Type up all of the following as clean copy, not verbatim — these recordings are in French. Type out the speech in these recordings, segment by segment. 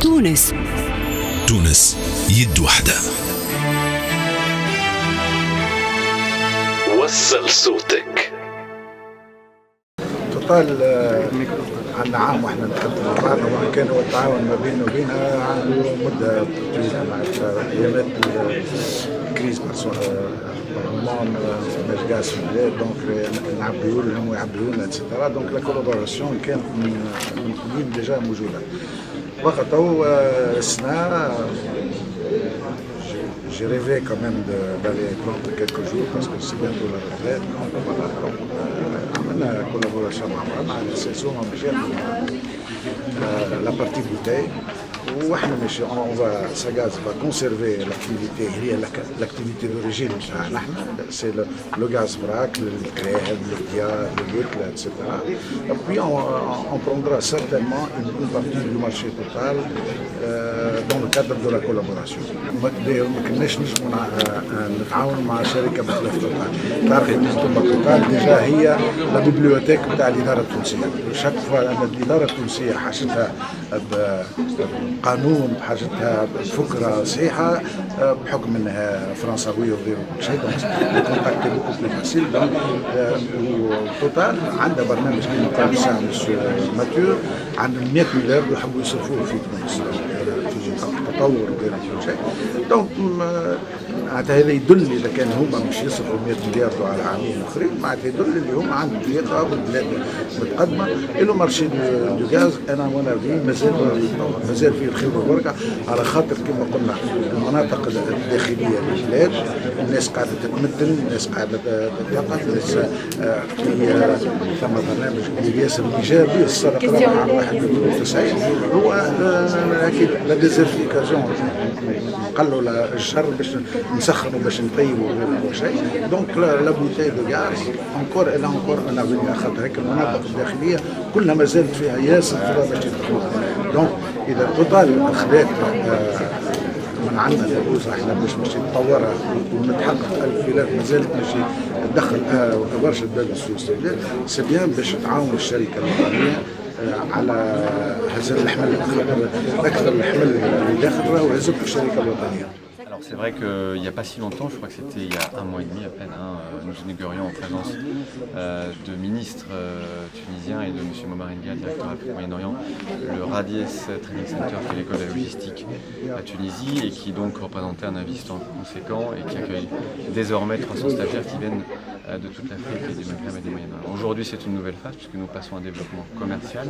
تونس يد واحدة. وصل صوتك. توتال عندنا عام واحنا نتخدموا مع بعضنا، وان كان هو التعاون ما بينه وبينها عنده مده طويله معناتها ايامات الكريز نورمالمون ما فماش غاز في البلاد، دونك نعبيو لهم ويعبيو لنا اتسيتيرا، دونك لا كولابوراسيون كانت من قبل ديجا موجوده. وقت هو السنه j'ai rêvé quand même d'aller prendre quelques jours parce que c'est bientôt la retraite. Donc voilà, on a une collaboration مع l'association la partie bouteille. واحنا ماشي on va Sagaz va conserver l'activité هي l'activité d'origine تاعنا احنا c'est le gaz vrac, le crème, le dial, le bucle, etc. Et puis on prendra certainement une partie du marché total dans le cadre de la collaboration. ما كناش نجموا نتعاونوا مع شركه مثل توتال. تعرفوا ان توتال ديجا هي لا بيبليوتيك نتاع الاداره التونسيه. شاك فوا ان الاداره التونسيه حاجتها قانون، بحاجتها بفكره صحيحه بحكم انها فرنساويه وغيره كل شيء، دونك الكونتاكت بوكو بلو فاسيل. وتوتال عندها برنامج كما قال ساعه مسيو ماتيو، عندهم 100 مليار يحبوا يصرفوه في تونس في التطور وغيره كل شيء. دونك معناتها هذا يدل اذا كان هما مش يصرفوا 100 مليار على عامين اخرين، معناتها يدل اللي هما عندهم ثقه بالبلاد متقدمه. لو مارشي دو غاز انا وانا في مازال فيه الخير والبركه، على خاطر كما قلنا المناطق الداخليه للبلاد الناس قاعده تتمدن، الناس قاعده تتثقف، الناس في ثم برنامج ياسر ايجابي السرق رقم 91 هو اكيد لا ديزيرفيكاسيون، نقلوا الشر باش نسخنوا باش نطيبوا كل شيء. دونك لا بوتاي دو غاز انكور الا انكور انا افينير، خاطر هيك المناطق الداخليه كلها ما زالت فيها ياسر فضا باش يدخلوا. دونك اذا توتال خذات من عندنا البوزه احنا باش تطورها ونتحقق الفيلات ما زالت ماشي تدخل برشا البلاد السويسريه، سي بيان باش تعاون الشركه الوطنيه على هذا الحمل، اكثر الحمل اللي داخل راهو هزته الشركه الوطنيه. Alors c'est vrai qu'il n'y a pas si longtemps, je crois que c'était il y a un mois et demi à peine, nous inaugurions en présence de ministres tunisiens et de M. Momar Enga, directeur Afrique Moyen-Orient, le Radies Training Center qui est l'école de la logistique à Tunisie et qui donc représentait un investissement conséquent et qui accueille désormais 300 stagiaires qui viennent de toute l'Afrique et du Maghreb et du Moyen-Orient. Aujourd'hui c'est une nouvelle phase puisque nous passons à un développement commercial.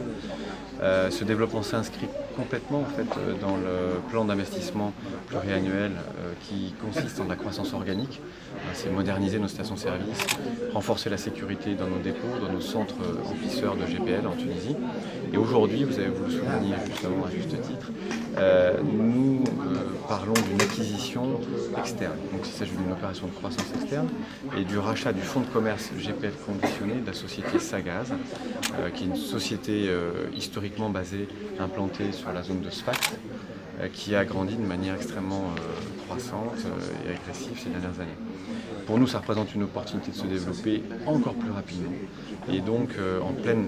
Ce développement s'inscrit complètement en fait dans le plan d'investissement pluriannuel qui consiste en la croissance organique. C'est moderniser nos stations-service, renforcer la sécurité dans nos dépôts, dans nos centres emplisseurs de GPL en Tunisie. Et aujourd'hui, vous le souligné justement à juste titre, nous parlons d'une acquisition externe. Donc il s'agit d'une opération de croissance externe et du rachat du fonds de commerce GPL conditionné de la société Sagaz, qui est une société historiquement basée, implantée sur la zone de Sfax, qui a grandi de manière extrêmement croissante et agressive ces dernières années. Pour nous, ça représente une opportunité de se développer encore plus rapidement et donc en pleine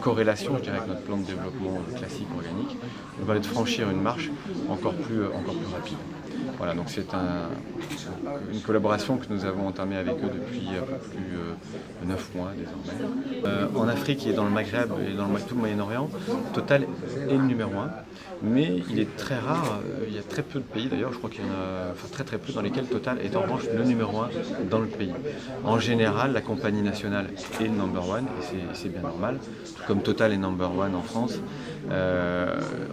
corrélation, je dirais, avec notre plan de développement classique organique, nous va de franchir une marche encore plus rapide. Voilà, donc c'est une collaboration que nous avons entamée avec eux depuis un peu plus de 9 mois désormais. En Afrique et dans le Maghreb et dans tout le Moyen-Orient, Total est le numéro 1, mais il est très rare, il y a très peu de pays d'ailleurs, je crois qu'il y en a très peu dans lesquels Total est en revanche le numéro 1 dans le pays. En général, la compagnie nationale est le number 1 et c'est bien normal, tout comme Total est number 1 en France.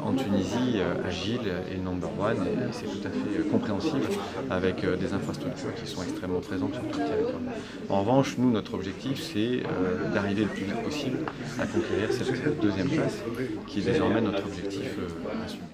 En Tunisie, Agile est number 1 et c'est tout à fait compréhensible avec des infrastructures qui sont extrêmement présentes sur tout le territoire. En revanche, nous, notre objectif, c'est d'arriver le plus vite possible à conquérir cette deuxième place qui est désormais notre objectif à suivre.